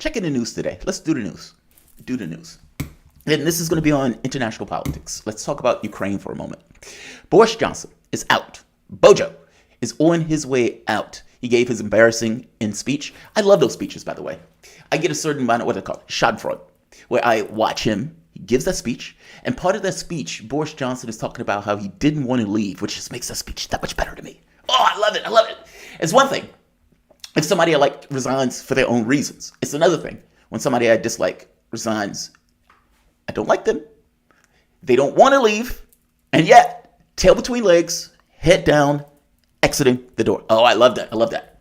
checking the news today. Let's do the news. Do the news. And this is going to be on international politics. Let's talk about Ukraine for a moment. Boris Johnson is out. Bojo is on his way out. He gave his embarrassing speech. I love those speeches, by the way. I get a certain amount of what they call Schadenfreude, where I watch him. He gives that speech, and part of that speech, Boris Johnson is talking about how he didn't want to leave, which just makes that speech that much better to me. Oh, I love it. I love it. It's one thing if somebody I like resigns for their own reasons. It's another thing when somebody I dislike resigns. I don't like them. They don't want to leave, and yet, tail between legs, head down, exiting the door. Oh, I love that. I love that.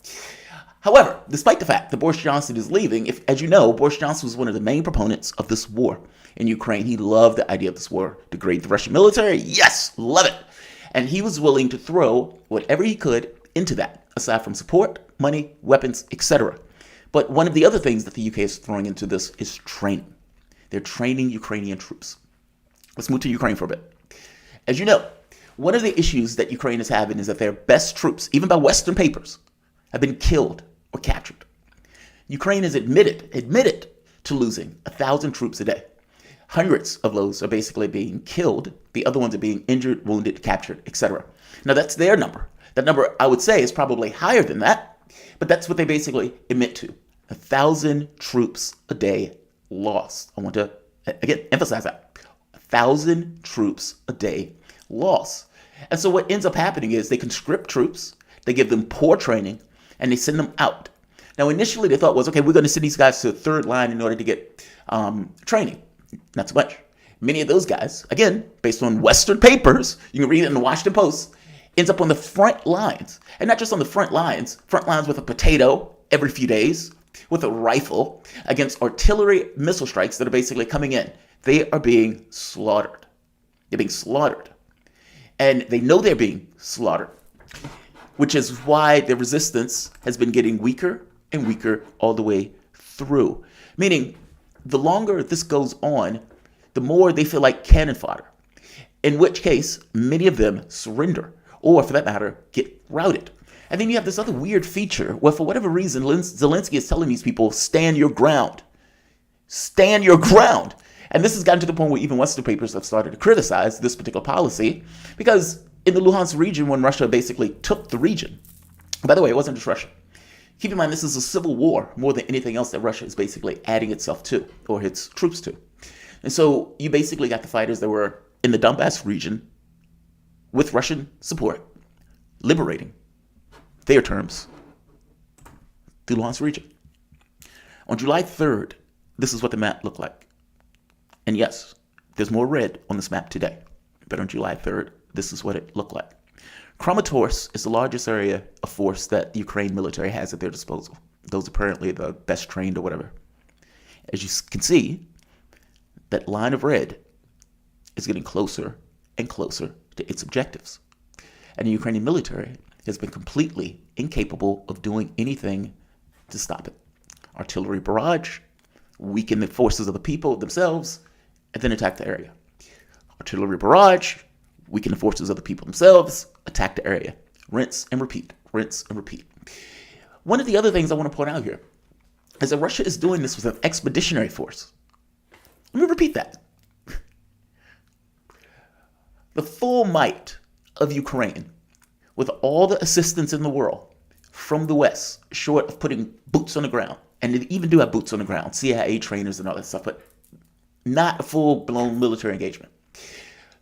However, despite the fact that Boris Johnson is leaving, as you know, Boris Johnson was one of the main proponents of this war in Ukraine. He loved the idea of this war, degrade the Russian military. Yes, love it. And he was willing to throw whatever he could into that, aside from support, money, weapons, etc. But one of the other things that the UK is throwing into this is training. They're training Ukrainian troops. Let's move to Ukraine for a bit. As you know, one of the issues that Ukraine is having is that their best troops, even by Western papers, have been killed or captured. Ukraine has admitted to losing 1,000 troops a day. Hundreds of those are basically being killed. The other ones are being injured, wounded, captured, etc. Now, that's their number. That number, I would say, is probably higher than that, but that's what they basically admit to. 1,000 troops a day lost. I want to, again, emphasize that. 1,000 troops a day lost. And so what ends up happening is they conscript troops, they give them poor training, and they send them out. Now, initially, they thought was, okay, we're going to send these guys to the third line in order to get training. Not so much. Many of those guys, again, based on Western papers, you can read it in the Washington Post, ends up on the front lines. And not just on the front lines with a potato every few days, with a rifle against artillery missile strikes that are basically coming in. They are being slaughtered. They're being slaughtered. And they know they're being slaughtered, which is why the resistance has been getting weaker and weaker all the way through. Meaning, the longer this goes on, the more they feel like cannon fodder, in which case many of them surrender, or for that matter, get routed. And then you have this other weird feature where, for whatever reason, Zelensky is telling these people, stand your ground. Stand your ground. And this has gotten to the point where even Western papers have started to criticize this particular policy, because in the Luhansk region, when Russia basically took the region, by the way, it wasn't just Russia. Keep in mind, this is a civil war more than anything else that Russia is basically adding itself to, or its troops to. And so you basically got the fighters that were in the Donbass region with Russian support, liberating their terms the Luhansk region. On July 3rd, this is what the map looked like. And yes, there's more red on this map today. But on July 3rd, this is what it looked like. Kramatorsk is the largest area of force that the Ukraine military has at their disposal. Those apparently the best trained or whatever. As you can see, that line of red is getting closer and closer to its objectives. And the Ukrainian military has been completely incapable of doing anything to stop it. Artillery barrage, weaken the forces of the people themselves, and then attack the area. Artillery barrage, weaken the forces of the people themselves, attack the area. Rinse and repeat, rinse and repeat. One of the other things I want to point out here is that Russia is doing this with an expeditionary force. Let me repeat that. The full might of Ukraine, with all the assistance in the world from the West, short of putting boots on the ground, and they even do have boots on the ground, CIA trainers and all that stuff, but not a full-blown military engagement.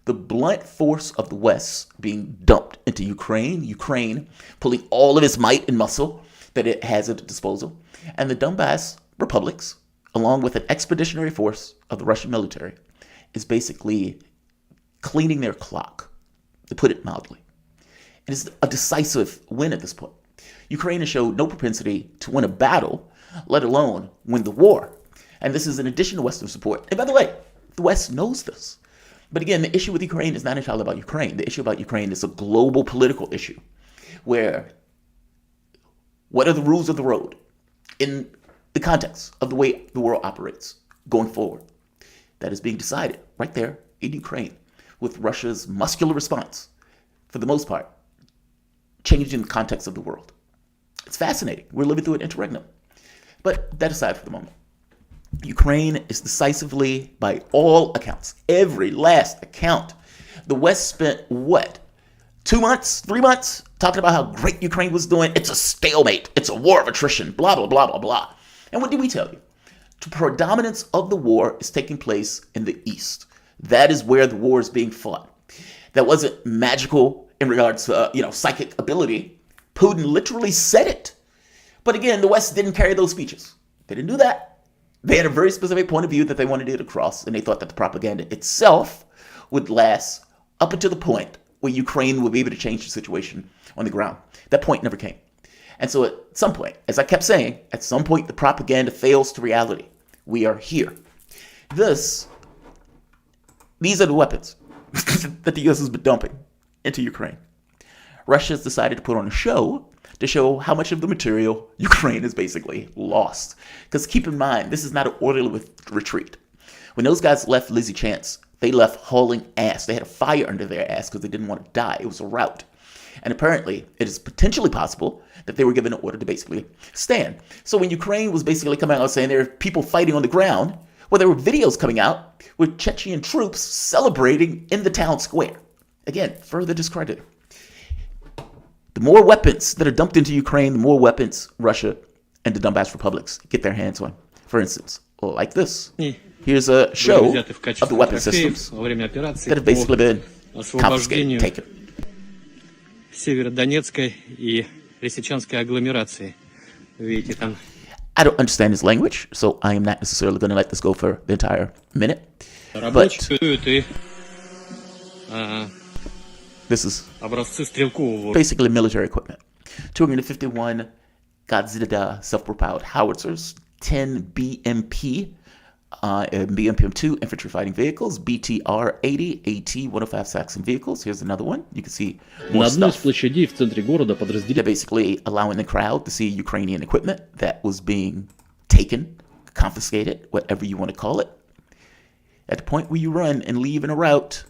The blunt force of the West being dumped into Ukraine pulling all of its might and muscle that it has at its disposal, and the Donbass republics, along with an expeditionary force of the Russian military, is basically cleaning their clock, to put it mildly. It is a decisive win at this point. Ukraine has showed no propensity to win a battle, let alone win the war. And this is in addition to Western support. And by the way, the West knows this. But again, the issue with Ukraine is not entirely about Ukraine. The issue about Ukraine is a global political issue where what are the rules of the road in the context of the way the world operates going forward? That is being decided right there in Ukraine with Russia's muscular response, for the most part, changing the context of the world. It's fascinating. We're living through an interregnum. But that aside for the moment. Ukraine is decisively, by all accounts, every last account, the West spent what? 2 months, 3 months, talking about how great Ukraine was doing. It's a stalemate. It's a war of attrition, blah, blah, blah, blah, blah. And what did we tell you? The predominance of the war is taking place in the East. That is where the war is being fought. That wasn't magical in regards to, psychic ability. Putin literally said it. But again, the West didn't carry those speeches. They didn't do that. They had a very specific point of view that they wanted to get across, and they thought that the propaganda itself would last up until the point where Ukraine would be able to change the situation on the ground. That point never came. And so at some point, as I kept saying, at some point the propaganda fails to reality. We are here. These are the weapons that the U.S. has been dumping into Ukraine. Russia has decided to put on a show to show how much of the material Ukraine has basically lost. Because keep in mind, this is not an orderly retreat. When those guys left Lizzie Chance, they left hauling ass. They had a fire under their ass because they didn't want to die. It was a rout. And apparently, it is potentially possible that they were given an order to basically stand. So when Ukraine was basically coming out saying there are people fighting on the ground, well, there were videos coming out with Chechen troops celebrating in the town square. Again, further discredited. The more weapons that are dumped into Ukraine, the more weapons Russia and the Donbass republics get their hands on. For instance, like this. Here's a show of the weapon systems that have basically been confiscated, taken. Северодонецкой и Лисичанской агломерации. Видите, там... I don't understand his language, so I am not necessarily going to let this go for the entire minute. But this is basically military equipment. 251 Godzilla self-propelled howitzers, 10 BMP, BMPM-2 infantry fighting vehicles, BTR-80, AT-105 Saxon vehicles. Here's another one. You can see more stuff. They're basically allowing the crowd to see Ukrainian equipment that was being taken, confiscated, whatever you want to call it. At the point where you run and leave in a rout,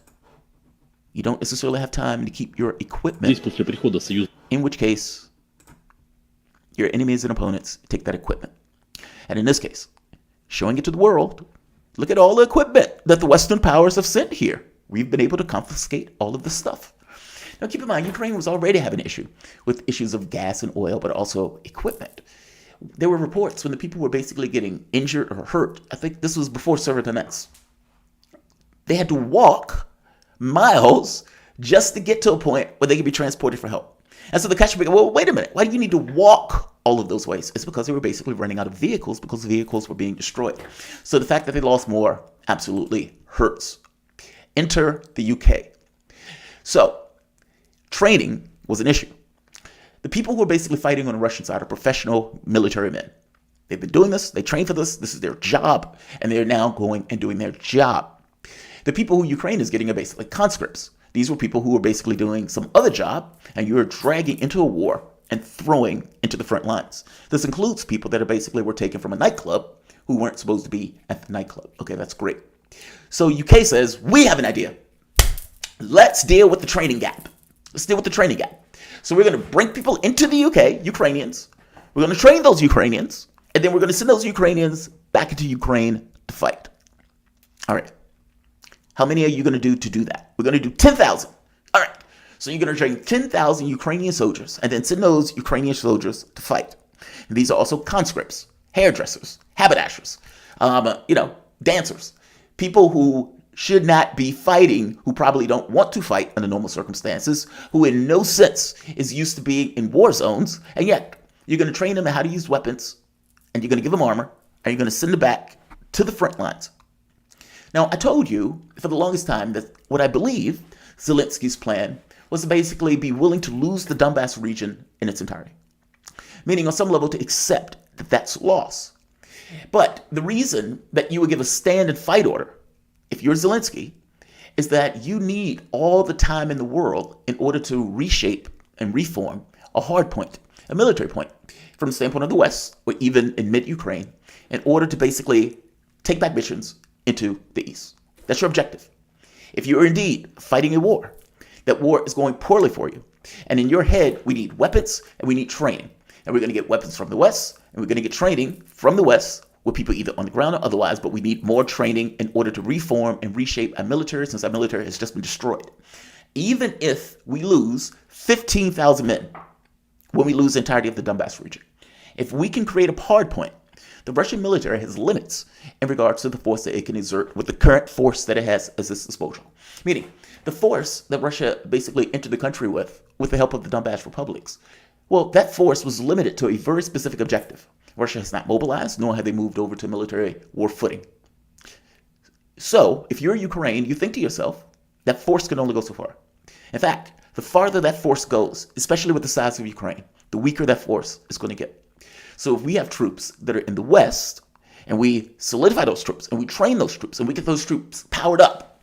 you don't necessarily have time to keep your equipment, in which case your enemies and opponents take that equipment. And in this case, showing it to the world, look at all the equipment that the Western powers have sent here. We've been able to confiscate all of this stuff. Now keep in mind, Ukraine was already having an issue with issues of gas and oil, but also equipment. There were reports when the people were basically getting injured or hurt. I think this was before Severodonetsk. They had to walk miles just to get to a point where they could be transported for help. And so the question began, well, wait a minute, why do you need to walk all of those ways? It's because they were basically running out of vehicles because the vehicles were being destroyed. So the fact that they lost more absolutely hurts. Enter the UK. So training was an issue. The people who are basically fighting on the Russian side are professional military men. They've been doing this, they train for this is their job, and they're now going and doing their job. The people who Ukraine is getting are basically conscripts. These were people who were basically doing some other job, and you are dragging into a war and throwing into the front lines. This includes people that are basically were taken from a nightclub who weren't supposed to be at the nightclub. Okay, that's great. So UK says, we have an idea. Let's deal with the training gap. Let's deal with the training gap. So we're going to bring people into the UK, Ukrainians. We're going to train those Ukrainians, and then we're going to send those Ukrainians back into Ukraine to fight. All right. How many are you going to do that? We're going to do 10,000. All right. So you're going to train 10,000 Ukrainian soldiers and then send those Ukrainian soldiers to fight. And these are also conscripts, hairdressers, haberdashers, dancers, people who should not be fighting, who probably don't want to fight under normal circumstances, who in no sense is used to being in war zones. And yet you're going to train them in how to use weapons, and you're going to give them armor, and you're going to send them back to the front lines. Now, I told you for the longest time that what I believe Zelensky's plan was to basically be willing to lose the Donbass region in its entirety, meaning on some level to accept that that's loss. But the reason that you would give a stand and fight order, if you're Zelensky, is that you need all the time in the world in order to reshape and reform a hard point, a military point, from the standpoint of the West, or even in mid-Ukraine, in order to basically take back missions into the East. That's your objective. If you're indeed fighting a war, that war is going poorly for you. And in your head, we need weapons and we need training. And we're going to get weapons from the West, and we're going to get training from the West with people either on the ground or otherwise, but we need more training in order to reform and reshape our military since our military has just been destroyed. Even if we lose 15,000 men when we lose the entirety of the Donbass region, if we can create a hard point, the Russian military has limits in regards to the force that it can exert with the current force that it has at its disposal. Meaning, the force that Russia basically entered the country with the help of the Donbass republics, well, that force was limited to a very specific objective. Russia has not mobilized, nor have they moved over to military war footing. So, if you're Ukraine, you think to yourself, that force can only go so far. In fact, the farther that force goes, especially with the size of Ukraine, the weaker that force is going to get. So if we have troops that are in the West, and we solidify those troops, and we train those troops, and we get those troops powered up,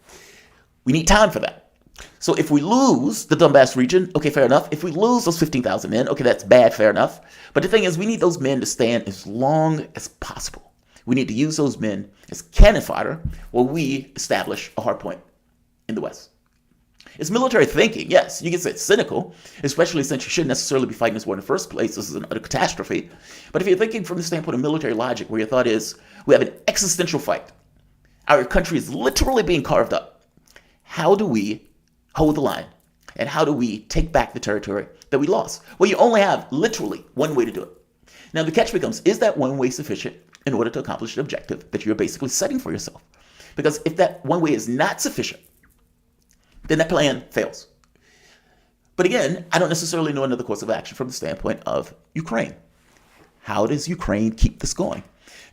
we need time for that. So if we lose the Donbass region, okay, fair enough. If we lose those 15,000 men, okay, that's bad, fair enough. But the thing is, we need those men to stand as long as possible. We need to use those men as cannon fodder while we establish a hard point in the West. It's military thinking, yes. You can say it's cynical, especially since you shouldn't necessarily be fighting this war in the first place. This is an utter catastrophe. But if you're thinking from the standpoint of military logic, where your thought is, we have an existential fight. Our country is literally being carved up. How do we hold the line? And how do we take back the territory that we lost? Well, you only have literally one way to do it. Now, the catch becomes, is that one way sufficient in order to accomplish the objective that you're basically setting for yourself? Because if that one way is not sufficient, then that plan fails. But again, I don't necessarily know another course of action from the standpoint of Ukraine. How does Ukraine keep this going?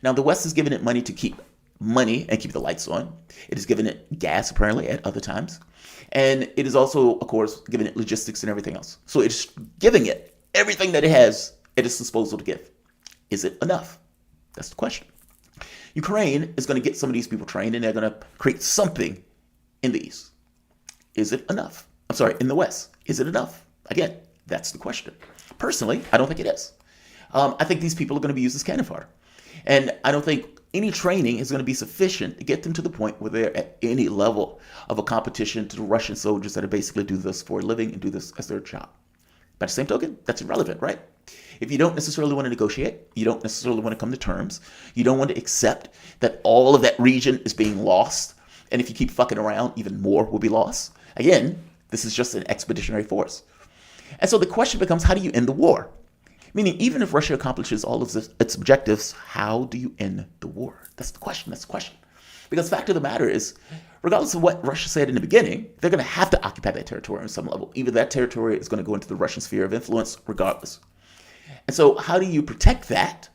Now, the West has given it money to keep money and keep the lights on. It has given it gas, apparently, at other times. And it is also, of course, giving it logistics and everything else. So it's giving it everything that it has at its disposal to give. Is it enough? That's the question. Ukraine is going to get some of these people trained, and they're going to create something in the East. Is it enough? I'm sorry, in the West. Is it enough? Again, that's the question. Personally, I don't think it is. I think these people are going to be used as cannon fodder. And I don't think any training is going to be sufficient to get them to the point where they're at any level of a competition to the Russian soldiers that basically do this for a living and do this as their job. By the same token, that's irrelevant, right? If you don't necessarily want to negotiate, you don't necessarily want to come to terms, you don't want to accept that all of that region is being lost, and if you keep fucking around, even more will be lost. Again, this is just an expeditionary force. And so the question becomes, how do you end the war? Meaning, even if Russia accomplishes all of its objectives, how do you end the war? That's the question. That's the question. Because the fact of the matter is, regardless of what Russia said in the beginning, they're going to have to occupy that territory on some level. Either that territory is going to go into the Russian sphere of influence, regardless. And so how do you protect that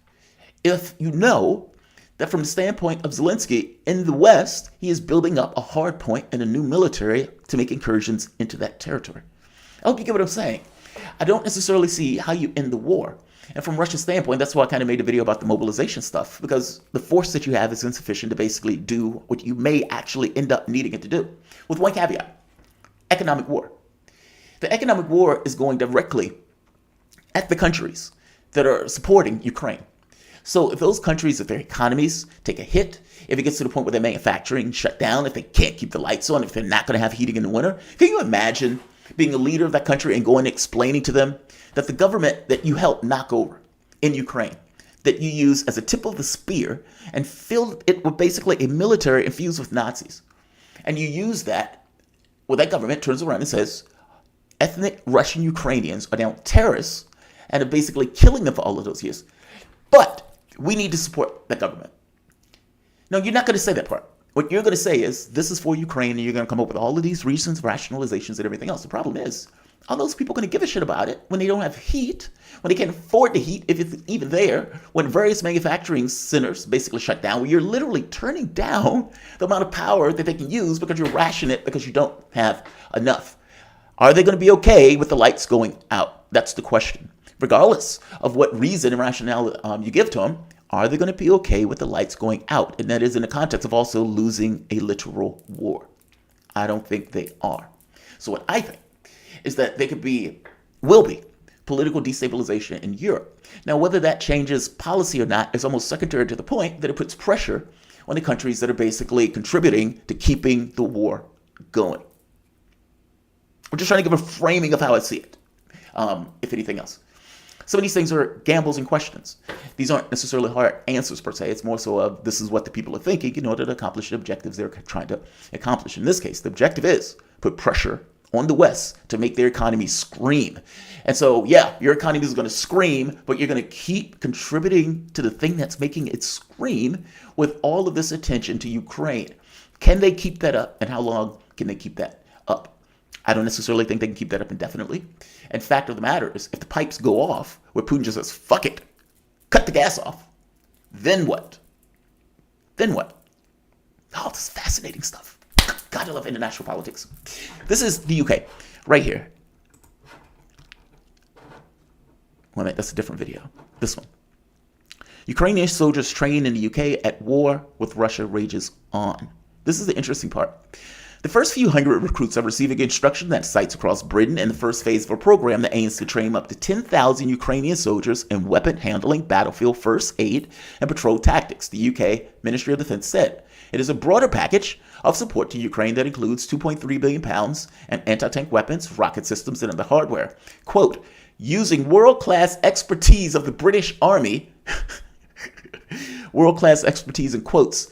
if you know that from the standpoint of Zelensky in the West, he is building up a hard point and a new military to make incursions into that territory? I hope you get what I'm saying. I don't necessarily see how you end the war. And from Russia's standpoint, that's why I kind of made a video about the mobilization stuff, because the force that you have is insufficient to basically do what you may actually end up needing it to do. With one caveat: economic war. The economic war is going directly at the countries that are supporting Ukraine. So if those countries, if their economies take a hit, if it gets to the point where their manufacturing shut down, if they can't keep the lights on, if they're not going to have heating in the winter, can you imagine being a leader of that country and going and explaining to them that the government that you helped knock over in Ukraine, that you use as a tip of the spear and filled it with basically a military infused with Nazis, and you use that, well, that government turns around and says, ethnic Russian Ukrainians are now terrorists and are basically killing them for all of those years. But we need to support that government. No, you're not going to say that part. What you're going to say is, this is for Ukraine, and you're going to come up with all of these reasons, rationalizations, and everything else. The problem is, are those people going to give a shit about it when they don't have heat, when they can't afford the heat, if it's even there, when various manufacturing centers basically shut down, where you're literally turning down the amount of power that they can use because you're rationing it because you don't have enough? Are they going to be okay with the lights going out? That's the question. Regardless of what reason and rationale you give to them, are they going to be okay with the lights going out? And that is in the context of also losing a literal war. I don't think they are. So what I think is that there will be political destabilization in Europe. Now, whether that changes policy or not is almost secondary to the point that it puts pressure on the countries that are basically contributing to keeping the war going. I'm just trying to give a framing of how I see it, if anything else. Some of these things are gambles and questions. These aren't necessarily hard answers per se. It's more so of this is what the people are thinking in order to accomplish the objectives they're trying to accomplish. In this case, the objective is put pressure on the West to make their economy scream. And so, yeah, your economy is going to scream, but you're going to keep contributing to the thing that's making it scream with all of this attention to Ukraine. Can they keep that up? And how long can they keep that up? I don't necessarily think they can keep that up indefinitely. And fact of the matter is, if the pipes go off, where Putin just says, fuck it, cut the gas off, then what? Then what? Oh, this is fascinating stuff. God, I love international politics. This is the UK, right here. Wait a minute, that's a different video. This one. Ukrainian soldiers trained in the UK at war with Russia rages on. This is the interesting part. The first few hundred recruits are receiving instruction at sites across Britain in the first phase of a program that aims to train up to 10,000 Ukrainian soldiers in weapon handling, battlefield first aid, and patrol tactics, the UK Ministry of Defense said. It is a broader package of support to Ukraine that includes £2.3 billion and anti-tank weapons, rocket systems, and other hardware. Quote, using world-class expertise of the British Army, world-class expertise in quotes,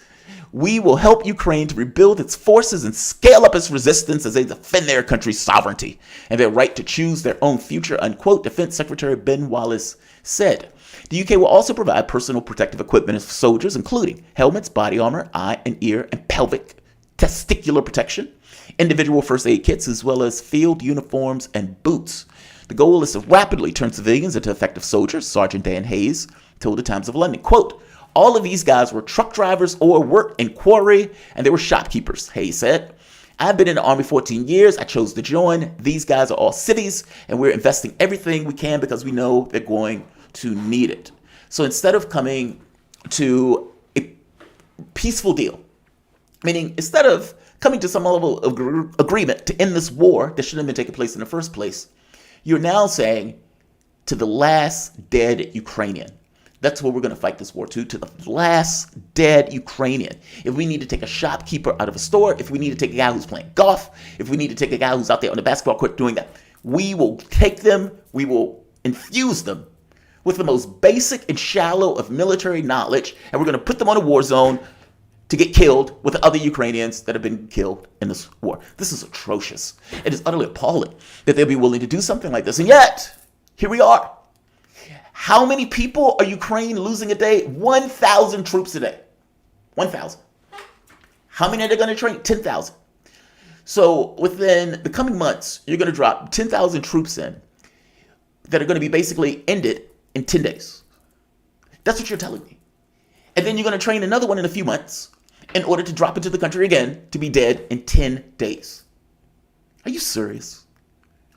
we will help Ukraine to rebuild its forces and scale up its resistance as they defend their country's sovereignty and their right to choose their own future, unquote, Defense Secretary Ben Wallace said. The UK will also provide personal protective equipment for soldiers, including helmets, body armor, eye and ear and pelvic testicular protection, individual first aid kits, as well as field uniforms and boots. The goal is to rapidly turn civilians into effective soldiers, Sergeant Dan Hayes told the Times of London. Quote, all of these guys were truck drivers or worked in quarry, and they were shopkeepers, Hayes said. I've been in the Army 14 years. I chose to join. These guys are all civvies, and we're investing everything we can because we know they're going to need it. So instead of coming to a peaceful deal, meaning instead of coming to some level of agreement to end this war that shouldn't have been taking place in the first place, you're now saying to the last dead Ukrainian. That's where we're going to fight this war to the last dead Ukrainian. If we need to take a shopkeeper out of a store, if we need to take a guy who's playing golf, if we need to take a guy who's out there on the basketball court doing that, we will take them, we will infuse them with the most basic and shallow of military knowledge, and we're going to put them on a war zone to get killed with other Ukrainians that have been killed in this war. This is atrocious. It is utterly appalling that they'll be willing to do something like this. And yet, here we are. How many people are Ukraine losing a day? 1,000 troops a day. 1,000. How many are they going to train? 10,000. So within the coming months, you're going to drop 10,000 troops in that are going to be basically ended in 10 days. That's what you're telling me. And then you're going to train another one in a few months in order to drop into the country again to be dead in 10 days. Are you serious?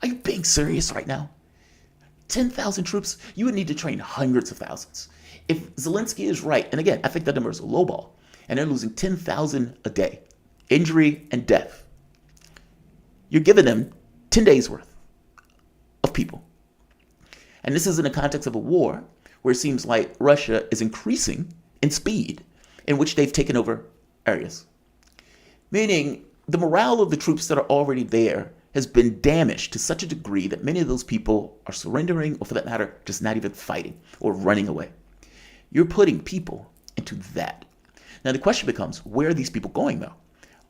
Are you being serious right now? 10,000 troops, you would need to train hundreds of thousands. If Zelensky is right, and again, I think that number is a lowball, and they're losing 10,000 a day, injury and death, you're giving them 10 days worth of people. And this is in the context of a war where it seems like Russia is increasing in speed in which they've taken over areas. Meaning the morale of the troops that are already there has been damaged to such a degree that many of those people are surrendering, or for that matter, just not even fighting or running away. You're putting people into that. Now the question becomes, where are these people going though?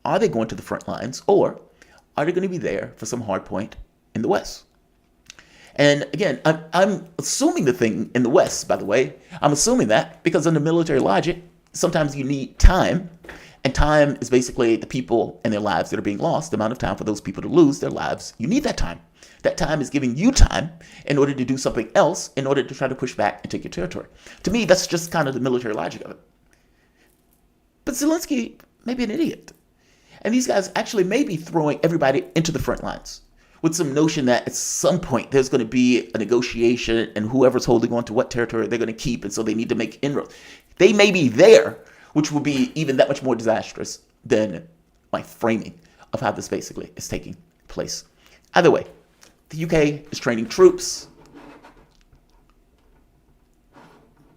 Are they going to the front lines, or are they going to be there for some hard point in the West? And again, I'm assuming the thing in the West, by the way, I'm assuming that because under military logic, sometimes you need time. And time is basically the people and their lives that are being lost, the amount of time for those people to lose their lives. You need that time. That time is giving you time in order to do something else, in order to try to push back and take your territory. To me, that's just kind of the military logic of it. But Zelensky may be an idiot. And these guys actually may be throwing everybody into the front lines with some notion that at some point there's going to be a negotiation and whoever's holding on to what territory they're going to keep, and so they need to make inroads. They may be there, which will be even that much more disastrous than my framing of how this basically is taking place. Either way, the UK is training troops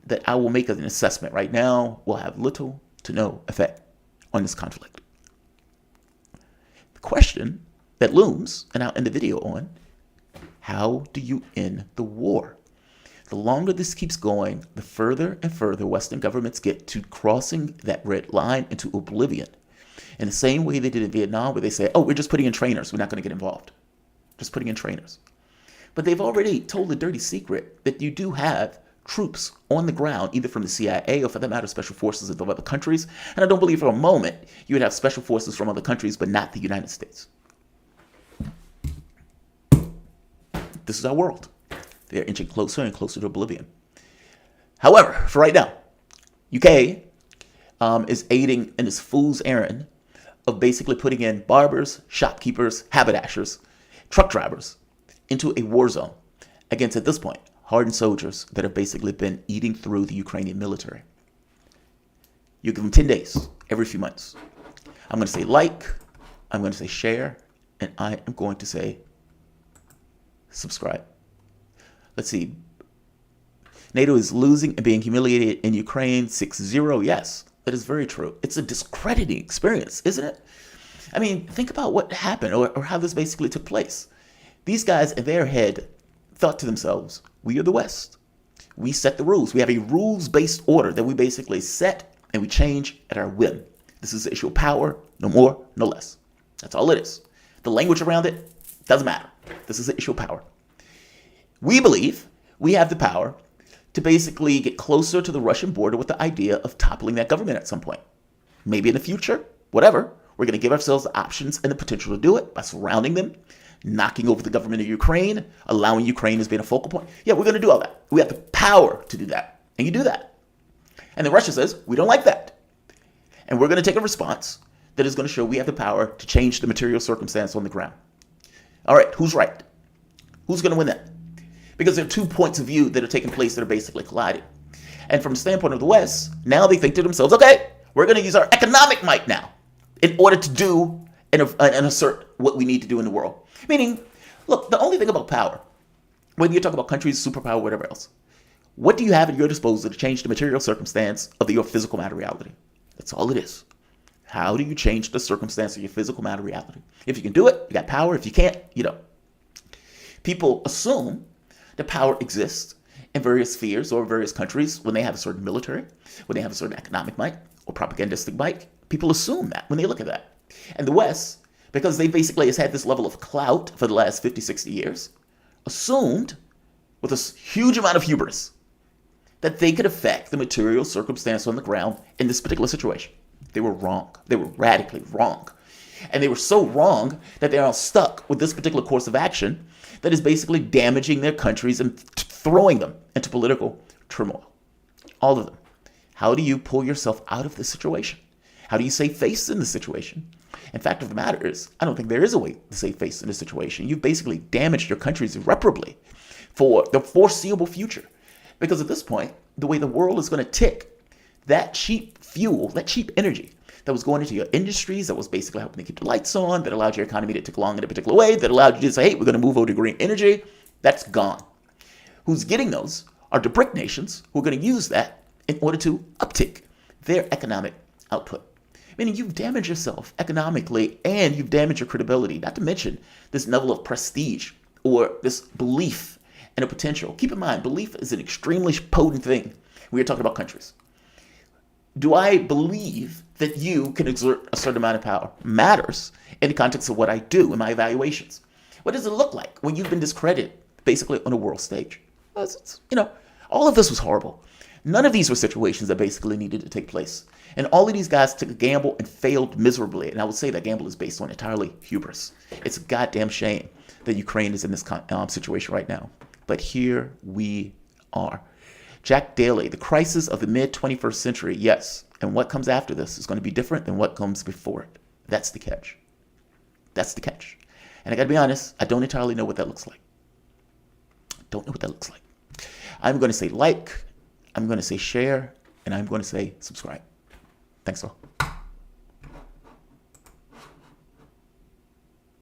that I will make an assessment right now will have little to no effect on this conflict. The question that looms, and I'll end the video on, how do you end the war? The longer this keeps going, the further and further Western governments get to crossing that red line into oblivion. In the same way they did in Vietnam, where they say, oh, we're just putting in trainers. We're not going to get involved. Just putting in trainers. But they've already told the dirty secret that you do have troops on the ground, either from the CIA or, for that matter, special forces of other countries. And I don't believe for a moment you would have special forces from other countries, but not the United States. This is our world. They're inching closer and closer to oblivion. However, for right now, UK is aiding in this fool's errand of basically putting in barbers, shopkeepers, haberdashers, truck drivers into a war zone against, at this point, hardened soldiers that have basically been eating through the Ukrainian military. You give them 10 days every few months. I'm going to say like, I'm going to say share, and I am going to say subscribe. Let's see. NATO is losing and being humiliated in Ukraine 6-0. Yes, that is very true. It's a discrediting experience, isn't it? I mean, think about what happened or how this basically took place. These guys in their head thought to themselves, we are the West. We set the rules. We have a rules-based order that we basically set and we change at our whim. This is the issue of power, no more, no less. That's all it is. The language around it doesn't matter. This is the issue of power. We believe we have the power to basically get closer to the Russian border with the idea of toppling that government at some point. Maybe in the future, whatever. We're going to give ourselves the options and the potential to do it by surrounding them, knocking over the government of Ukraine, allowing Ukraine as being a focal point. Yeah, we're going to do all that. We have the power to do that. And you do that. And then Russia says, we don't like that. And we're going to take a response that is going to show we have the power to change the material circumstance on the ground. All right, who's right? Who's going to win that? Because there are 2 points of view that are taking place that are basically colliding. And from the standpoint of the West, now they think to themselves, okay, we're going to use our economic might now in order to do and assert what we need to do in the world. Meaning, look, the only thing about power, whether you talk about countries, superpower, whatever else, what do you have at your disposal to change the material circumstance of your physical matter reality? That's all it is. How do you change the circumstance of your physical matter reality? If you can do it, you got power. If you can't, you don't. People assume that power exists in various spheres or various countries when they have a certain military, when they have a certain economic might or propagandistic might. People assume that when they look at that. And the West, because they basically has had this level of clout for the last 50, 60 years, assumed with a huge amount of hubris that they could affect the material circumstance on the ground in this particular situation. They were wrong. They were radically wrong. And they were so wrong that they're now stuck with this particular course of action that is basically damaging their countries and throwing them into political turmoil. All of them. How do you pull yourself out of this situation? How do you save face in this situation? In fact of the matter is, I don't think there is a way to save face in this situation. You've basically damaged your countries irreparably for the foreseeable future. Because at this point, the way the world is going to tick, that cheap fuel, that cheap energy that was going into your industries, that was basically helping to keep the lights on, that allowed your economy to tick along in a particular way, that allowed you to say, hey, we're going to move over to green energy, that's gone. Who's getting those are the BRIC nations who are going to use that in order to uptick their economic output. Meaning you've damaged yourself economically and you've damaged your credibility, not to mention this level of prestige or this belief in a potential. Keep in mind, belief is an extremely potent thing when you're talking about countries. Do I believe that you can exert a certain amount of power? Matters in the context of what I do in my evaluations. What does it look like when you've been discredited basically on a world stage? All of this was horrible. None of these were situations that basically needed to take place. And all of these guys took a gamble and failed miserably. And I would say that gamble is based on entirely hubris. It's a goddamn shame that Ukraine is in this situation right now. But here we are. Jack Daly, the crisis of the mid-21st century, yes. And what comes after this is going to be different than what comes before it. That's the catch. That's the catch. And I got to be honest, I don't entirely know what that looks like. Don't know what that looks like. I'm going to say like, I'm going to say share, and I'm going to say subscribe. Thanks all.